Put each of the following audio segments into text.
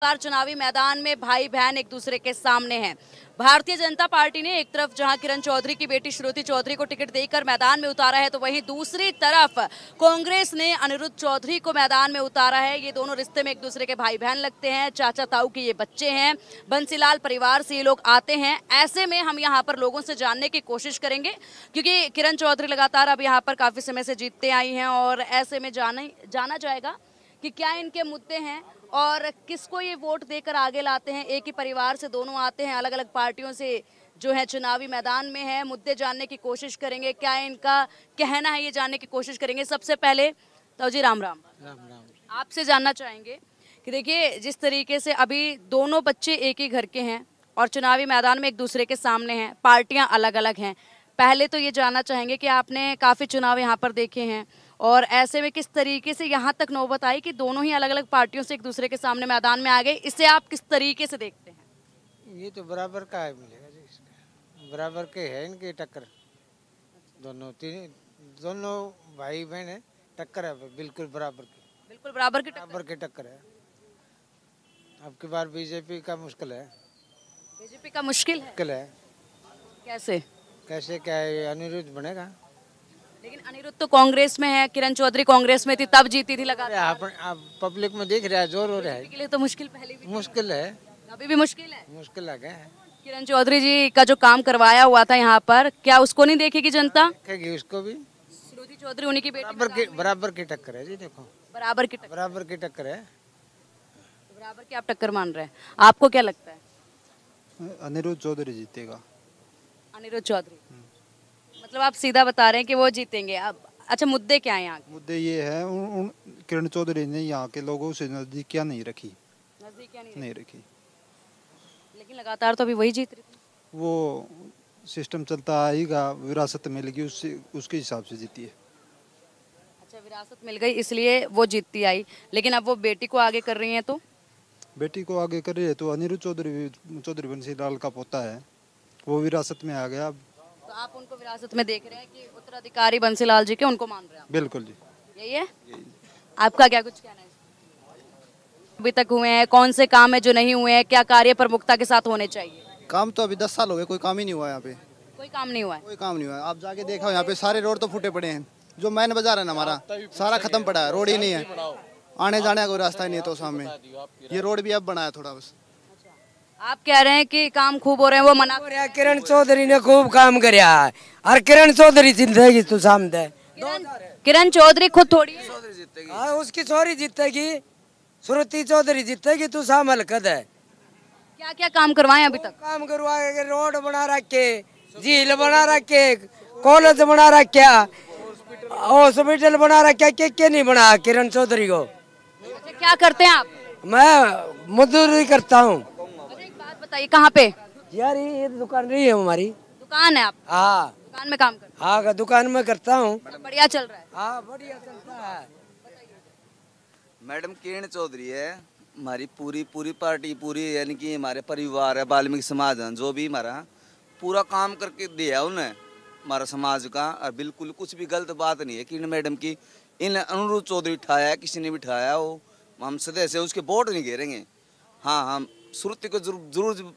बार चुनावी मैदान में भाई बहन एक दूसरे के सामने हैं। भारतीय जनता पार्टी ने एक तरफ जहां किरण चौधरी की बेटी श्रुति चौधरी को टिकट देकर मैदान में उतारा है, तो वहीं दूसरी तरफ कांग्रेस ने अनिरुद्ध चौधरी को मैदान में उतारा है। ये दोनों रिश्ते में एक दूसरे के भाई बहन लगते हैं, चाचा ताऊ के ये बच्चे हैं, बंसीलाल परिवार से ये लोग आते हैं। ऐसे में हम यहाँ पर लोगों से जानने की कोशिश करेंगे, क्योंकि किरण चौधरी लगातार अब यहाँ पर काफी समय से जीतते आई हैं और ऐसे में जाना जाएगा कि क्या इनके मुद्दे हैं और किसको ये वोट देकर आगे लाते हैं। एक ही परिवार से दोनों आते हैं, अलग अलग पार्टियों से जो है चुनावी मैदान में है। मुद्दे जानने की कोशिश करेंगे, क्या इनका कहना है ये जानने की कोशिश करेंगे। सबसे पहले तो जी राम राम। आपसे जानना चाहेंगे कि देखिए, जिस तरीके से अभी दोनों बच्चे एक ही घर के हैं और चुनावी मैदान में एक दूसरे के सामने हैं, पार्टियां अलग अलग हैं। पहले तो ये जानना चाहेंगे कि आपने काफ़ी चुनाव यहाँ पर देखे हैं और ऐसे में किस तरीके से यहाँ तक नौबत आई कि दोनों ही अलग अलग पार्टियों से एक दूसरे के सामने मैदान में आ गए। इसे आप किस तरीके से देखते हैं? ये तो बराबर का है, मिलेगा जी इसका। बराबर के है इनकी टक्कर। दोनों भाई बहन है, टक्कर है बिल्कुल बराबर की। बिल्कुल बराबर की टक्कर है। अब की बार बीजेपी का मुश्किल है। बीजेपी का मुश्किल है। कैसे क्या है, अनिरुद्ध बनेगा। लेकिन अनिरुद्ध तो कांग्रेस में है, किरण चौधरी कांग्रेस में थी, तब जीती थी लगातार। आप पब्लिक में देख रहे हैं, जोर हो रहा है। के लिए तो मुश्किल पहले भी मुश्किल है, अभी भी मुश्किल है। मुश्किल लगा है। किरण चौधरी जी का जो काम करवाया हुआ था यहाँ पर, क्या उसको नहीं देखेगी जनता? देखेगी उसको भी। श्रुति चौधरी उन्हीं की बेटी। बराबर की टक्कर है जी। देखो, बराबर की टक्कर है। बराबर की आप टक्कर मान रहे हैं। आपको क्या लगता है? अनिरुद्ध चौधरी जीतेगा। अनिरुद्ध चौधरी, मतलब आप सीधा बता रहे हैं कि वो जीतेंगे। अब अच्छा, मुद्दे क्या हैं यहाँ? मुद्दे ये है, किरण चौधरी ने यहाँ के लोगों से नजदीकियाँ नहीं रखी। नहीं रखी। लेकिन लगातार तो अभी वही जीत रही थी। वो सिस्टम चलता आएगा, विरासत मिलेगी, उसके हिसाब से जीती है। अच्छा, विरासत मिल गई इसलिए वो जीतती आई। लेकिन अब वो बेटी को आगे कर रही हैं, तो बेटी को आगे कर रही है तो अनिरुद्ध चौधरी बंसीलाल का पोता है, वो विरासत में आ गया। तो आप उनको विरासत में देख रहे हैं कि उत्तराधिकारी बंसीलाल जी के, उनको मान रहे हैं? बिल्कुल जी, यही है। आपका क्या कुछ कहना है? अभी तक हुए हैं, कौन से काम है जो नहीं हुए हैं, क्या कार्य प्रमुखता के साथ होने चाहिए? काम तो अभी 10 साल हो गए, कोई काम ही नहीं हुआ यहाँ पे। कोई काम नहीं हुआ है? कोई काम नहीं हुआ है। आप जाके देखो, यहाँ पे सारे रोड तो फूटे पड़े हैं। जो मैन बाजार है ना हमारा, सारा खत्म पड़ा है, रोड ही नहीं है, आने जाने का कोई रास्ता ही नहीं है। तो सामने ये रोड भी अब बना है थोड़ा बस। आप कह रहे हैं कि काम खूब हो रहे हैं, वो मना। किरण चौधरी ने खूब काम कराया है और किरण चौधरी जिंदगी तो सामने। किरण चौधरी खुद थोड़ी हाँ, उसकी छोरी जीतेगी, श्रुति चौधरी जीतेगी, तू सामल कद है। क्या क्या काम करवाए अभी तक? काम करवाए, रोड बना रखे, झील बना रखे, कॉलेज बना रखा, हॉस्पिटल बना रखा। क्या नहीं बना किरण चौधरी को? अच्छा, क्या करते हैं आप? मैं मजदूरी करता हूँ। एक बात बताइए, कहाँ पे? यार ये दुकान रही है हमारी। दुकान है आप? हाँ, दुकान में काम करते हैं? हाँ, दुकान में करता हूँ। बढ़िया चल रहा है? हाँ, बढ़िया चलता है। मैडम किरण चौधरी है, हमारी पूरी पार्टी, पूरी यानी कि हमारे परिवार है, वाल्मीकि समाज है, जो भी हमारा पूरा काम करके दिया उन्हें हमारा समाज का। और बिल्कुल कुछ भी गलत बात नहीं है किरण मैडम की। इन अनिरुद्ध चौधरी उठाया, किसी ने भी उठाया हो, हम सदैव से उसके वोट नहीं घेरेंगे। हाँ, हम श्रुति को जरूर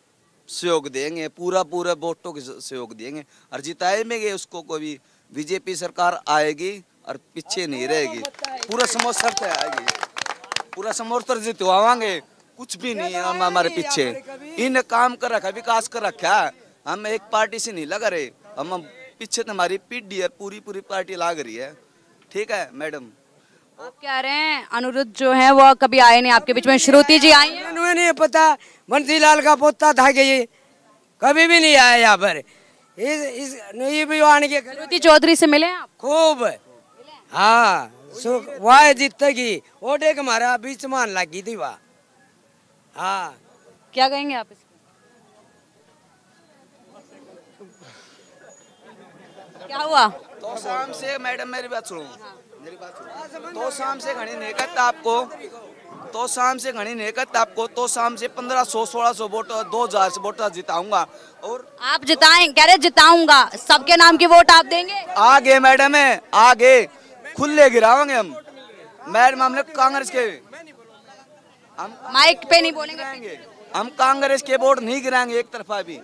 सहयोग देंगे, पूरा वोटों के सहयोग देंगे और जिताएंगे उसको। कोई बीजेपी सरकार आएगी और पीछे नहीं रहेगी, पूरा समर्थन आएगी, पूरा समर्थन जितवाएंगे। कुछ भी नहीं है हमारे पीछे। इन काम कर रखा, विकास कर रखा है। हम एक पार्टी से नहीं लगा रहे, हम पीछे तो हमारी पीढ़ी है, पूरी पार्टी लाग रही है। ठीक है मैडम। आप कह रहे हैं अनिरुद्ध जो है वो कभी आए नहीं आपके बीच में, श्रुति जी आई हैं? मुझे नहीं पता, बंसीलाल का पोता था कि ये कभी भी नहीं आया यहाँ पर। ये भी आने के श्रुति चौधरी से मिले आप? खूब। हाँ, वाह जीतेगी, वोट एक हमारा बीच मान लगी थी वाह। हाँ, क्या कहेंगे आप इसको? क्या हुआ? तो शाम से मैडम मेरी बात सुनो, तो शाम से घनी नेकत आपको, तो शाम से घनी नेकत आपको, तो शाम से 1500-1600 वोट, 2000 से वोट जिताऊंगा। और आप जिताएं, कह रहे जिताऊंगा, सबके नाम की वोट आप देंगे? आगे मैडम है, आगे खुले गिरावेंगे हम। मैडम हमने कांग्रेस के माइक पे नहीं बोलेंगे, हम कांग्रेस के वोट नहीं गिराएंगे एक तरफा भी।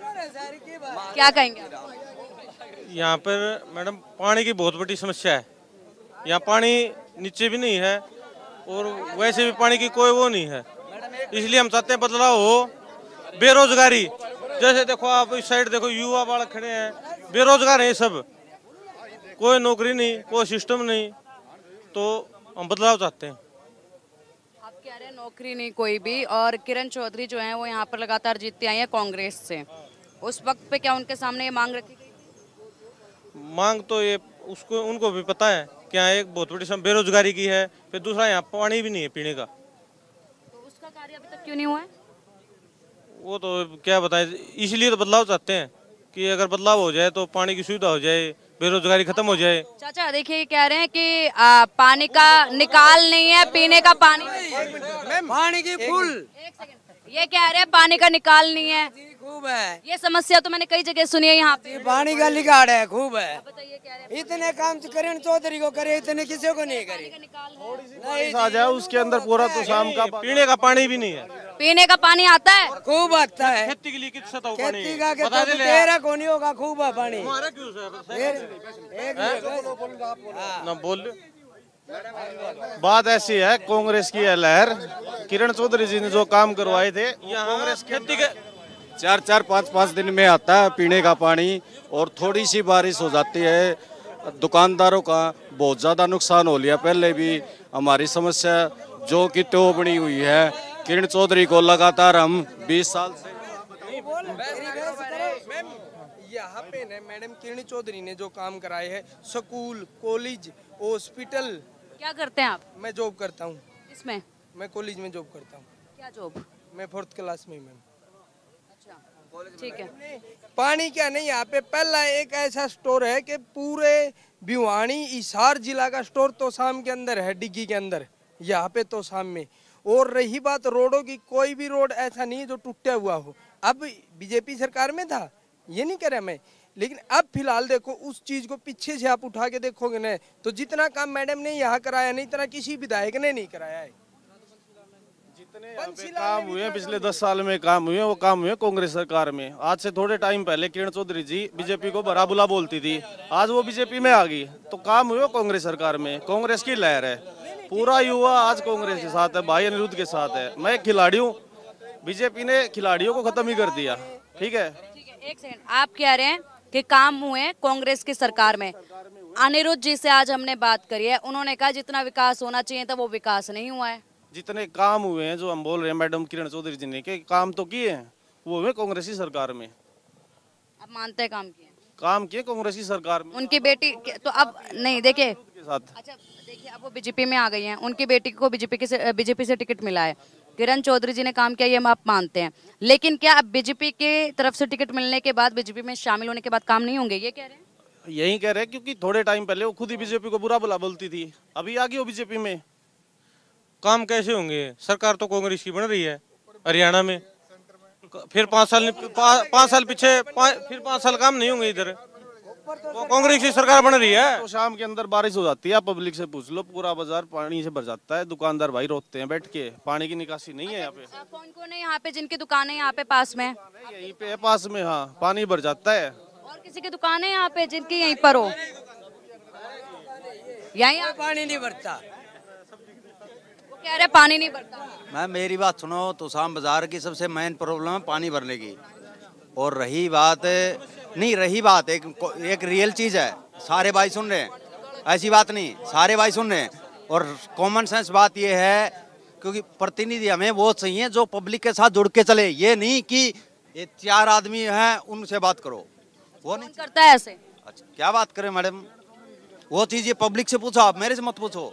क्या कहेंगे? यहाँ पर मैडम पानी की बहुत बड़ी समस्या है। यहाँ पानी नीचे भी नहीं है और वैसे भी पानी की कोई वो नहीं है, इसलिए हम चाहते हैं बदलाव हो। बेरोजगारी, जैसे देखो आप इस साइड देखो, युवा बालक खड़े हैं, बेरोजगार हैं सब, कोई नौकरी नहीं, कोई सिस्टम नहीं, तो हम बदलाव चाहते हैं। आप कह रहे हैं नौकरी नहीं कोई भी, और किरण चौधरी जो हैं वो यहाँ पर लगातार जीतती आई हैं कांग्रेस से, उस वक्त पे क्या उनके सामने ये मांग रखी गई? मांग तो ये उसको उनको भी पता है कि यहाँ एक बहुत बड़ी बेरोजगारी की है, फिर दूसरा यहाँ पानी भी नहीं है पीने का। तो उसका कार्य अभी तक क्यों नहीं हुआ है? वो तो क्या बताएं, इसलिए तो बदलाव चाहते हैं कि अगर बदलाव हो जाए तो पानी की सुविधा हो जाए, बेरोजगारी खत्म हो जाए। चाचा देखिए, कह रहे हैं कि पानी का निकाल नहीं है, पीने का पानी पानी की फुल। एक सेकंड, ये कह रहे हैं पानी का निकाल नहीं है, खूब है ये समस्या तो मैंने कई जगह सुनी है यहाँ पे। पानी का लिगाड़ है, खूब है। बताइए, कह रहे हैं इतने काम किरण चौधरी को करे, इतने किसी को नहीं करे। आ जाए उसके अंदर पूरा तो शाम का पीने का पानी भी नहीं है। पीने का पानी आता है, खूब आता है। खेती के लिए कितना पानी खेती है? का बता दे ले। तेरा को नहीं होगा, खूब है पानी। हमारा क्यों सर? हाँ। ना बोल। बात ऐसी है, कांग्रेस की है लहर, किरण चौधरी जी ने जो काम करवाए थे, कांग्रेस खेती के 4-4, 5-5 दिन में आता है पीने का पानी, और थोड़ी सी बारिश हो जाती है, दुकानदारों का बहुत ज़्यादा नुकसान हो लिया। पहले भी हमारी समस्या जो कि तो बनी हुई है, किरण चौधरी को लगातार हम 20 साल से यहाँ पे ना मैडम किरण चौधरी ने जो काम कराए हैं, स्कूल, कॉलेज, हॉस्पिटल। क्या करते हैं आप? मैं जॉब करता हूँ। इसमें मैं कॉलेज में जॉब करता हूँ। क्या जॉब? मैं 4th क्लास में मैम। अच्छा, ठीक है। पानी क्या नहीं, यहाँ पे पहला एक ऐसा स्टोर है कि पूरे भिवानी हिसार जिला का स्टोर तोशाम के अंदर है, डिग्गी के अंदर, यहाँ पे तोशाम में। और रही बात रोडों की, कोई भी रोड ऐसा नहीं है जो टूटा हुआ हो। अब बीजेपी सरकार में था, ये नहीं कह रहा मैं, लेकिन अब फिलहाल देखो उस चीज को पीछे से आप उठा के देखोगे ना, तो जितना काम मैडम ने यहाँ कराया नहीं, इतना किसी विधायक ने नहीं कराया है। जितने यहाँ पे काम हुए पिछले 10 साल में काम हुए, वो काम हुए कांग्रेस सरकार में। आज से थोड़े टाइम पहले किरण चौधरी जी बीजेपी को भरा बुला बोलती थी, आज वो बीजेपी में आ गई, तो काम हुए कांग्रेस सरकार में। कांग्रेस की लहर है, पूरा युवा आज कांग्रेस के साथ है, भाई अनिरुद्ध के साथ है। मैं एक खिलाड़ी हूँ, बीजेपी ने खिलाड़ियों को खत्म ही कर दिया। ठीक है, एक सेकंड, आप कह रहे हैं कि काम हुए कांग्रेस की सरकार में। अनिरुद्ध जी से आज हमने बात करी है, उन्होंने कहा जितना विकास होना चाहिए था वो विकास नहीं हुआ है। जितने काम हुए हैं जो हम बोल रहे हैं मैडम किरण चौधरी जी ने, के काम तो किए हैं, वो हुए कांग्रेस की सरकार में। आप मानते हैं काम किए? काम किए कांग्रेस की सरकार में उनकी बेटी तो अब नहीं, देखिए के साथ। अच्छा देखिए, अब वो बीजेपी में आ गई हैं, उनकी बेटी को बीजेपी से टिकट मिला है। किरण चौधरी जी ने काम किया, ये हम आप मानते हैं, लेकिन क्या अब बीजेपी के तरफ से टिकट मिलने के बाद, बीजेपी में शामिल होने के बाद काम नहीं होंगे, ये कह रहे हैं? यही कह रहे हैं, क्योंकि थोड़े टाइम पहले वो खुद ही बीजेपी को बुरा भला बोलती थी, अभी आ गई वो बीजेपी में। काम कैसे होंगे? सरकार तो कांग्रेस की बन रही है हरियाणा में, फिर 5 साल पीछे, फिर 5 साल काम नहीं होंगे इधर, कांग्रेस की सरकार बन रही है। तो शाम के अंदर बारिश हो जाती है, पब्लिक से पूछ लो, पूरा बाजार पानी से भर जाता है, दुकानदार भाई रोते हैं बैठ के, पानी की निकासी नहीं है यहाँ पे। कौन कौन है यहाँ पे जिनकी दुकानें यहाँ पे पास में? यहीं पे है पास में, हाँ, पानी भर जाता है। और किसी की दुकानें यहाँ पे जिनकी यहीं पर हो? यहीं पानी नहीं भरता, वो कह रहे पानी नहीं भरता। मैम मेरी बात सुनो, तो शाम बाजार की सबसे मेन प्रॉब्लम है पानी भरने की। और रही बात एक रियल चीज़ है, सारे भाई सुन रहे हैं, ऐसी बात नहीं, सारे भाई सुन रहे हैं। और कॉमन सेंस बात ये है, क्योंकि प्रतिनिधि हमें वो चाहिए जो पब्लिक के साथ जुड़ के चले, ये नहीं कि ये 4 आदमी हैं उनसे बात करो, वो नहीं करता है ऐसे। अच्छा क्या बात करें मैडम, वो चीज़ ये पब्लिक से पूछो, आप मेरे से मत पूछो।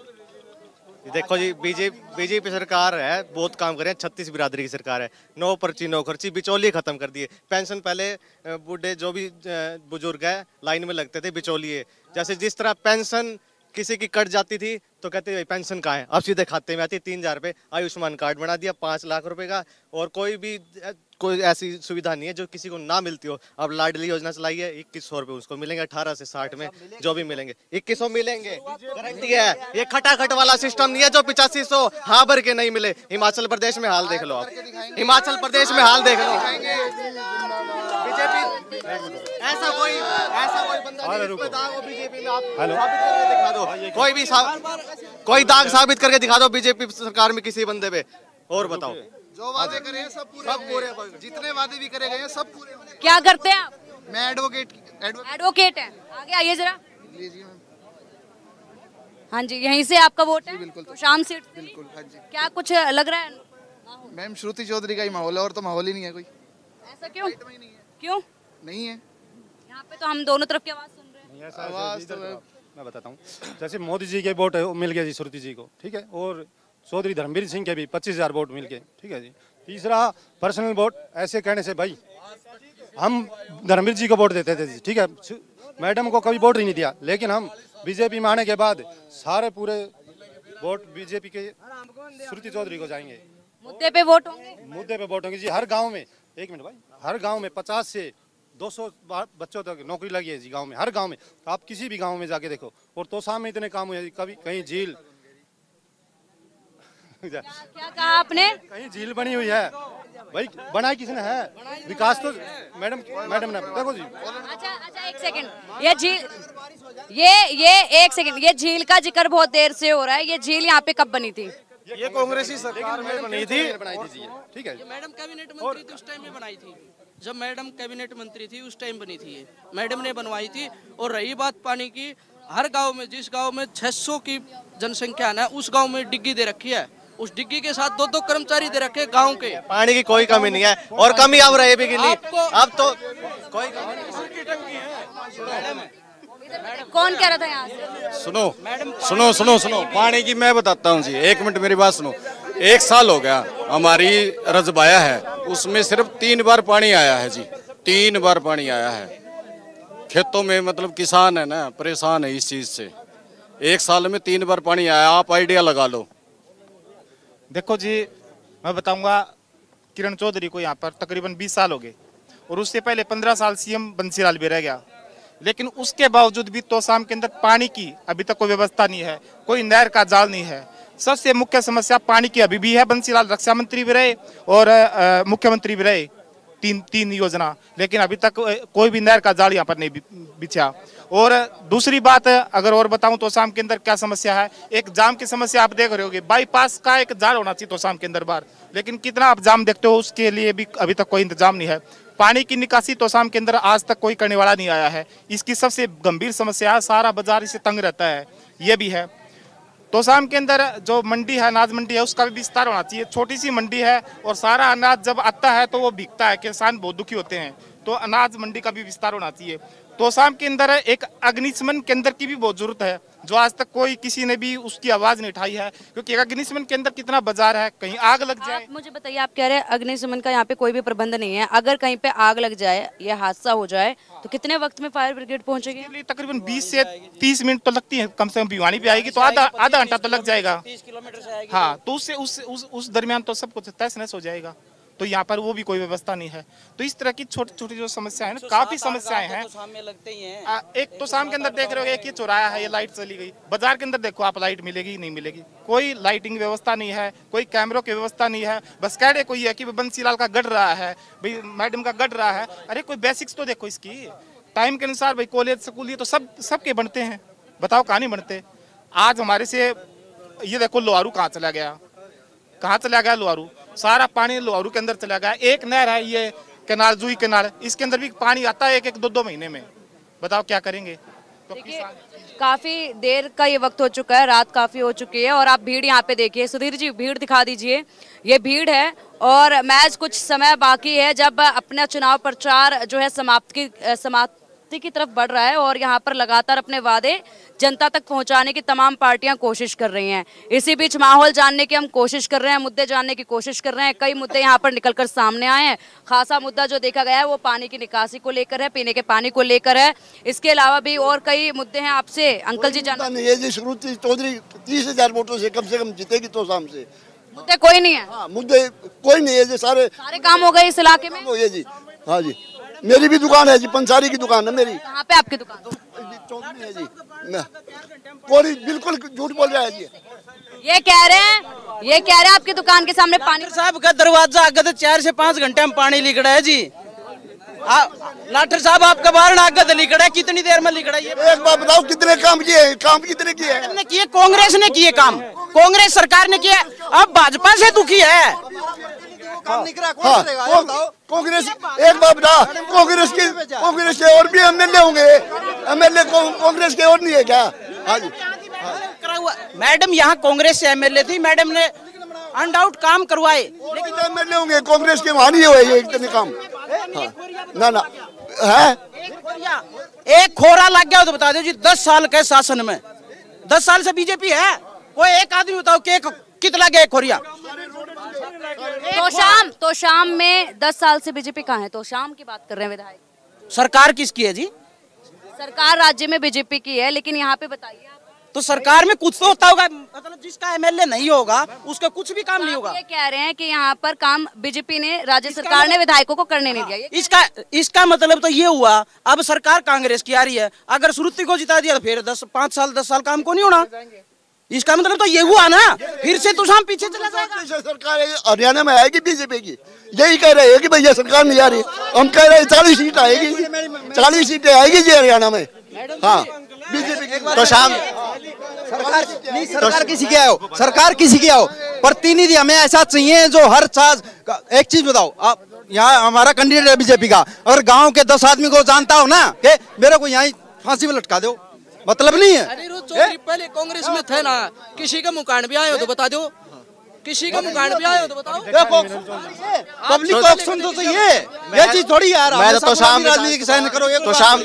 देखो जी, बीजेपी सरकार है, बहुत काम करे, 36 बिरादरी की सरकार है, 9 पर्ची 9 खर्ची, बिचौलिए खत्म कर दिए। पेंशन पहले बूढ़े जो भी बुजुर्ग है लाइन में लगते थे बिचौलिए, जैसे जिस तरह पेंशन किसी की कट जाती थी तो कहते हैं पेंशन कहाँ है, अब सीधे खाते में आती है 3,000 रुपये। आयुष्मान कार्ड बना दिया 5 लाख रुपए का, और कोई ऐसी सुविधा नहीं है जो किसी को ना मिलती हो। अब लाडली योजना चलाई है, 2100 रुपये उसको मिलेंगे 18 से 60 में, जो भी मिलेंगे 2100 मिलेंगे, गारंटी है। ये खटाखट वाला सिस्टम नहीं है जो 8500 हाँ भर के नहीं मिले। हिमाचल प्रदेश में हाल देख लो आप, हिमाचल प्रदेश में हाल देख लो। बीजेपी ऐसा कोई बंदा नहीं जिसपे दाग हो बीजेपी में, आप साबित करके दिखा दो। कोई दाग साबित करके दिखा दो बीजेपी सरकार में किसी बंदे पे, और बताओ। जो वादे करे हैं सब पूरे, जितने वादे भी करे गए हैं सब पूरे। क्या करते हैं आप? मैं एडवोकेट है। आगे आइए जरा। हाँ जी, यहीं से आपका वोट है? बिल्कुल। तो शाम सीट से? बिल्कुल। हाँ जी। क्या कुछ लग रहा है? मैम श्रुति चौधरी का ही माहौल है, और तो माहौल ही नहीं है कोई। ऐसा क्यों? क्यों नहीं है? यहाँ पे तो हम दोनों तरफ की आवाज सुन रहे हैं। आवाज तो मैं बताता हूँ, जैसे मोदी जी के वोट मिल गया जी श्रुति जी को, ठीक है, और चौधरी धर्मवीर सिंह के भी 25,000 वोट मिल गए, ठीक है जी। तीसरा पर्सनल वोट, ऐसे कहने से भाई हम धर्मवीर जी को वोट देते थे जी, ठीक है, मैडम को कभी वोट ही नहीं दिया, लेकिन हम बीजेपी में आने के बाद सारे पूरे वोट बीजेपी के श्रुति चौधरी को जाएंगे। मुद्दे पे वोट होंगे? मुद्दे पे वोट होंगे जी। हर गाँव में, एक मिनट भाई, हर गाँव में 50 से 200 बच्चों तक नौकरी लगी है जी गाँव में, हर गाँव में। आप किसी भी गाँव में जाके देखो, और तोसा में इतने काम हुए, कभी कहीं झील क्या कहा आपने? कहीं झील बनी हुई है भाई, बनाई किसने है? विकास तो मैडम ने, देखो जी। अच्छा एक सेकंड, ये झील, ये एक सेकंड, ये झील का जिक्र बहुत देर से हो रहा है। ये झील यहाँ पे कब बनी थी? ये कांग्रेसी सरकार में बनी थी, ठीक है। मैडम कैबिनेट मंत्री थी उस टाइम में बनाई थी, जब मैडम कैबिनेट मंत्री थी उस टाइम बनी थी, ये मैडम ने बनवाई थी। और रही बात पानी की, हर गांव में, जिस गांव में 600 की जनसंख्या है, उस गांव में डिग्गी दे रखी है, उस डिग्गी के साथ 2-2 कर्मचारी दे रखे गांव के। पानी की कोई कमी नहीं है, और कमी अब रहे भी नहीं, अब तो कोई कौन कह रहा था यहाँ से? सुनो पानी की मैं बताता हूँ जी, 1 मिनट मेरी बात सुनो। 1 साल हो गया हमारी रजबाया है, उसमें सिर्फ 3 बार पानी आया है जी, 3 बार पानी आया है। खेतों में मतलब किसान है ना परेशान है इस चीज से, 1 साल में 3 बार पानी आया, आप आइडिया लगा लो। देखो जी, मैं बताऊंगा, किरण चौधरी को यहाँ पर तकरीबन 20 साल हो गए, और उससे पहले 15 साल सीएम बंसीलाल भी रह गया, लेकिन उसके बावजूद भी तोसाम के अंदर पानी की अभी तक कोई व्यवस्था नहीं है, कोई नहर का जाल नहीं है। सबसे मुख्य समस्या पानी की अभी भी है। बंसीलाल रक्षा मंत्री भी रहे और मुख्यमंत्री भी रहे, तीन योजना, लेकिन अभी तक कोई भी नहर का जाल यहाँ पर नहीं बिछा। और दूसरी बात, अगर और बताऊं तोसाम के अंदर क्या समस्या है, एक जाम की समस्या आप देख रहे होगे, बाईपास का एक जाल होना चाहिए तोसाम के अंदर बाहर, लेकिन कितना आप जाम देखते हो, उसके लिए भी अभी तक कोई इंतजाम नहीं है। पानी की निकासी तोसाम के अंदर आज तक कोई करने वाला नहीं आया है, इसकी सबसे गंभीर समस्या है। सारा बाजार इससे तंग रहता है, ये भी है। तोसाम के अंदर जो मंडी है, अनाज मंडी है, उसका भी विस्तार होना चाहिए। छोटी सी मंडी है और सारा अनाज जब आता है तो वो बिकता है, किसान बहुत दुखी होते हैं, तो अनाज मंडी का भी विस्तार होना चाहिए। तोसाम के अंदर एक अग्निशमन केंद्र की भी बहुत जरूरत है, जो आज तक कोई किसी ने भी उसकी आवाज नहीं उठाई है, क्योंकि अग्निशमन के अंदर कितना बाजार है, कहीं आग लग जाए। मुझे बताइए, आप कह रहे हैं अग्निशमन का यहाँ पे कोई भी प्रबंध नहीं है, अगर कहीं पे आग लग जाए, ये हादसा हो जाए, तो कितने वक्त में फायर ब्रिगेड पहुंचेगी? तकरीबन 20 से 30 मिनट तो लगती है, कम से कम भिवानी पे आएगी तो आधा घंटा तो लग जाएगा। 30 किलोमीटर से आएगी। हाँ, तो उससे उस दरमियान तो सब कुछ तहस नहस हो जाएगा, तो यहाँ पर वो भी कोई व्यवस्था नहीं है। तो इस तरह की छोटी छोटी जो समस्याएं हैं, काफी समस्याएं हैं। लगते ही हैं। एक तो शाम के अंदर देख रहे हो, एक ये चौराहा है, ये लाइट चली गई। बाजार के अंदर देखो आप, लाइट मिलेगी नहीं मिलेगी, कोई लाइटिंग व्यवस्था नहीं है, कोई कैमरों की व्यवस्था नहीं है। बस कह रहे कोई है कि बंसीलाल का गढ़ रहा है, भाई मैडम का गढ़ रहा है। अरे कोई बेसिक्स तो देखो इसकी, टाइम के अनुसार भाई कॉलेज स्कूल ये तो सबके बनते हैं, बताओ कहाँ नहीं बनते। आज हमारे से ये देखो लोहारू कहाँ चला गया, कहाँ चला गया लोहारू, सारा पानी लोहारू के अंदर चला गया। एक नहर है ये केनाल, जूही केनाल, इसके अंदर भी पानी आता है 1-2 महीने में, बताओ क्या करेंगे। तो काफी देर का ये वक्त हो चुका है, रात काफी हो चुकी है, और आप भीड़ यहाँ पे देखिए। सुधीर जी भीड़ दिखा दीजिए, ये भीड़ है, और मैच कुछ समय बाकी है जब अपना चुनाव प्रचार जो है समाप्ति क्रांति की तरफ बढ़ रहा है और यहाँ पर लगातार अपने वादे जनता तक पहुंचाने की तमाम पार्टियां कोशिश कर रही हैं। इसी बीच माहौल जानने की हम कोशिश कर रहे हैं, मुद्दे जानने की कोशिश कर रहे हैं। कई मुद्दे यहाँ पर निकलकर सामने आए हैं। खासा मुद्दा जो देखा गया है वो पानी की निकासी को लेकर है, पीने के पानी को लेकर है। इसके अलावा भी और कई मुद्दे हैं। आपसे अंकल जी जानना ये जी श्रुति चौधरी 30,000 वोटों से कम जीतेगी तो शाम से। मुद्दे कोई नहीं है? हाँ, मुद्दे कोई नहीं है जी, सारे काम हो गए इस इलाके में। हो गए जी। हाँ जी, मेरी भी दुकान है जी, पंसारी की दुकान है मेरी। कहाँ पे आपकी दुकान? चौक में है जी। कोई बिल्कुल झूठ बोल रहा है जी। ये कह रहे हैं आपकी दुकान के सामने पानी साहब का दरवाजा आगे तो 4 से 5 घंटे में पानी लिख रहा है जी। लाठर साहब आपका बाहर आगे तो लिख रहा है, कितनी देर में लिख रहा है? एक बात बताओ, कितने काम किए? काम कितने किए? कांग्रेस ने किए काम, कांग्रेस सरकार ने किया। अब भाजपा से दुखी है। कांग्रेस एक बात बता, कांग्रेस के और भी एमएलए होंगे, एमएलए कांग्रेस के और नहीं है क्या? हाँ जी। मैडम यहाँ कांग्रेस से एमएलए थी, मैडम ने अनडाउट काम करवाए, लेकिन एमएलए होंगे कांग्रेस के, वहाँ नहीं हुए ये इतने काम। ना है एक खोरा लग गया तो बता दो जी। 10 साल के शासन में 10 साल से बीजेपी है, कोई एक आदमी बताओ कि कितना गया खोरिया? तो शाम में 10 साल से बीजेपी कहाँ है? तो शाम की बात कर रहे हैं विधायक। सरकार किसकी है जी? सरकार राज्य में बीजेपी की है, लेकिन यहाँ पे बताइए तो सरकार में कुछ तो होता होगा, मतलब जिसका एमएलए नहीं होगा उसका कुछ भी काम नहीं होगा। ये कह रहे हैं कि यहाँ पर काम बीजेपी ने, राज्य सरकार ने विधायकों को करने नहीं दिया। इसका मतलब तो ये हुआ अब सरकार कांग्रेस की आ रही है, अगर श्रुति को जिता दिया तो फिर 10 साल काम को नहीं होना। इसका मतलब तो ये हुआ ना, फिर से तो हम पीछे चला जाएगा। सरकार हरियाणा में आएगी बीजेपी की, यही कह रहे हैं कि भैया सरकार नहीं आ रही। हम कह रहे हैं 40 सीट आएगी, 40 सीटें आएगी जी हरियाणा में। हाँ, बीजेपी की। तो शाम सरकार किसी की आओ, सरकार किसी की आओ, प्रतिनिधि हमें ऐसा चाहिए जो हर साल। एक चीज बताओ, आप यहाँ हमारा कैंडिडेट है बीजेपी का, अगर गांव के 10 आदमी को जानता हो ना कि मेरे को यहाँ फांसी में लटका दो, मतलब नहीं है। अनिरुद्ध चौधरी पहले कांग्रेस में थे ना, किसी का मुकान भी आए हो तो बता दो, किसी का मुकान भी आए हो तो बताओ। पब्लिक को ऑप्शन तो चाहिए, ये चीज थोड़ी यार। मैं तो शाम राजनीति की सहन करो, तो शाम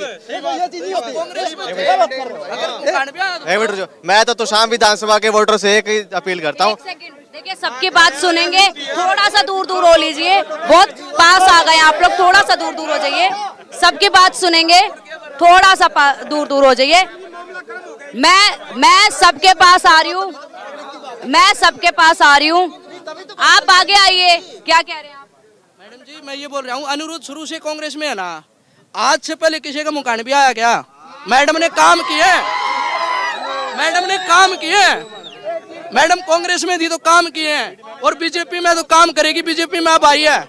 मैं तो शाम विधानसभा के वोटर से एक अपील करता हूँ। देखिए, सबकी बात सुनेंगे, थोड़ा सा दूर हो लीजिए, बहुत पास आ गए आप लोग, थोड़ा सा दूर हो जाइए। सबकी बात सुनेंगे, थोड़ा सा दूर हो जाइए। मैं सबके पास आ रही हूँ, मैं सबके पास आ रही हूँ, आप आगे आइए। क्या कह रहे हैं आप? मैडम जी, मैं ये बोल रहा हूँ, अनिरुद्ध शुरू से कांग्रेस में है ना, आज से पहले किसी का मुकान भी आया क्या? मैडम ने काम किए, मैडम ने काम किए, मैडम कांग्रेस में थी तो काम किए, और बीजेपी में तो काम करेगी। बीजेपी में अब आई है,